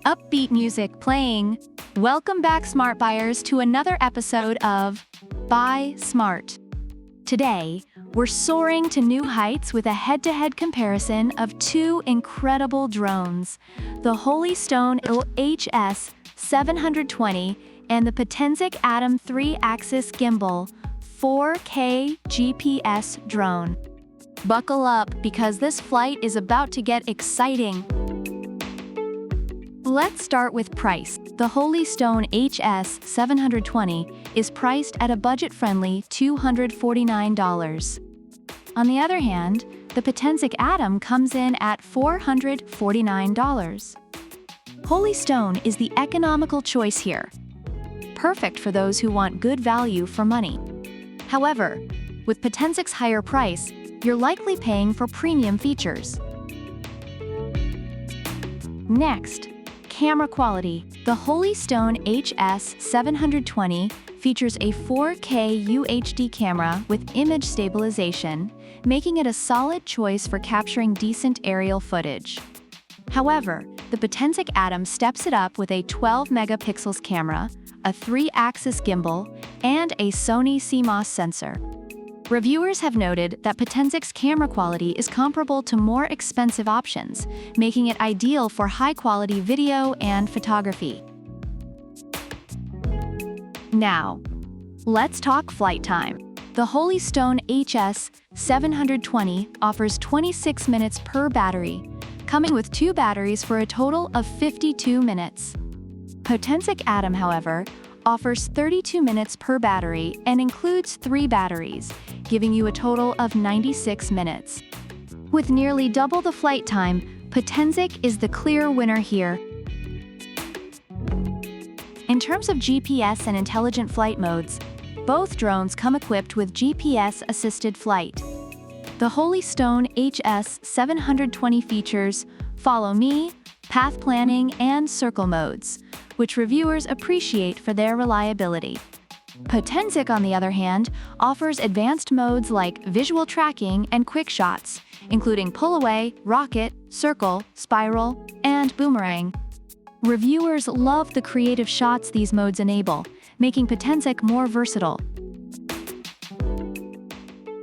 upbeat music playing. Welcome back, smart buyers, to another episode of Buy Smart. Today, we're soaring to new heights with a head-to-head comparison of two incredible drones, the Holystone HS720 and the Potensic Atom 3-axis gimbal 4K GPS drone. Buckle up because this flight is about to get exciting. Let's start with price. The Holystone HS720 is priced at a budget-friendly $249. On the other hand, the Potensic Atom comes in at $449. Holystone is the economical choice here, perfect for those who want good value for money. However, with Potensic's higher price, you're likely paying for premium features. Next, camera quality. The Holystone HS720 features a 4K UHD camera with image stabilization, making it a solid choice for capturing decent aerial footage. However, the Potensic Atom steps it up with a 12 megapixels camera, a 3-axis gimbal, and a Sony CMOS sensor. Reviewers have noted that Potensic's camera quality is comparable to more expensive options, making it ideal for high-quality video and photography. Now, let's talk flight time. The Holystone HS720 offers 26 minutes per battery, coming with 2 batteries for a total of 52 minutes. Potensic Atom, however, offers 32 minutes per battery and includes 3 batteries, giving you a total of 96 minutes. With nearly double the flight time, Potensic is the clear winner here. In terms of GPS and intelligent flight modes, both drones come equipped with GPS-assisted flight. The Holystone HS720 features Follow Me, Path Planning, and Circle modes, which reviewers appreciate for their reliability. Potensic, on the other hand, offers advanced modes like visual tracking and quick shots, including pull away, rocket, circle, spiral, and boomerang. Reviewers love the creative shots these modes enable, making Potensic more versatile.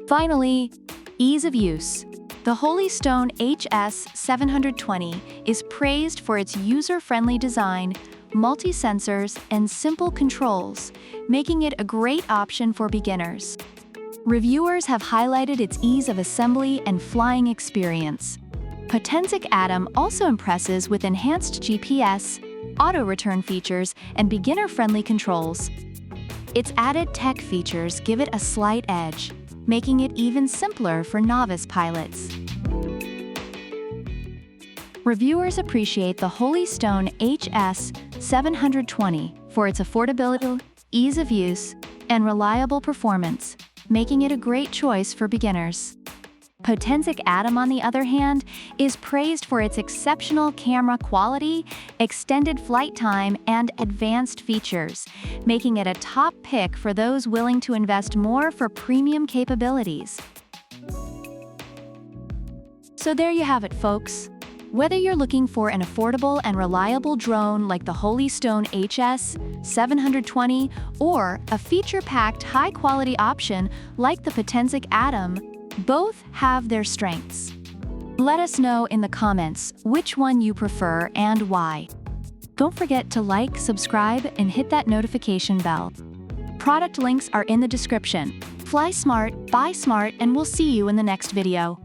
Finally, ease of use. The Holystone HS720 is praised for its user-friendly design, multi-sensors, and simple controls, making it a great option for beginners. Reviewers have highlighted its ease of assembly and flying experience. Potensic Atom also impresses with enhanced GPS, auto-return features, and beginner-friendly controls. Its added tech features give it a slight edge, making it even simpler for novice pilots. Reviewers appreciate the Holystone HS720 for its affordability, ease of use, and reliable performance, making it a great choice for beginners. Potensic Atom, on the other hand, is praised for its exceptional camera quality, extended flight time, and advanced features, making it a top pick for those willing to invest more for premium capabilities. So there you have it, folks. Whether you're looking for an affordable and reliable drone like the Holystone HS720 or a feature-packed high-quality option like the Potensic Atom, both have their strengths. Let us know in the comments which one you prefer and why. Don't forget to like, subscribe, and hit that notification bell. Product links are in the description. Fly smart, buy smart, and we'll see you in the next video.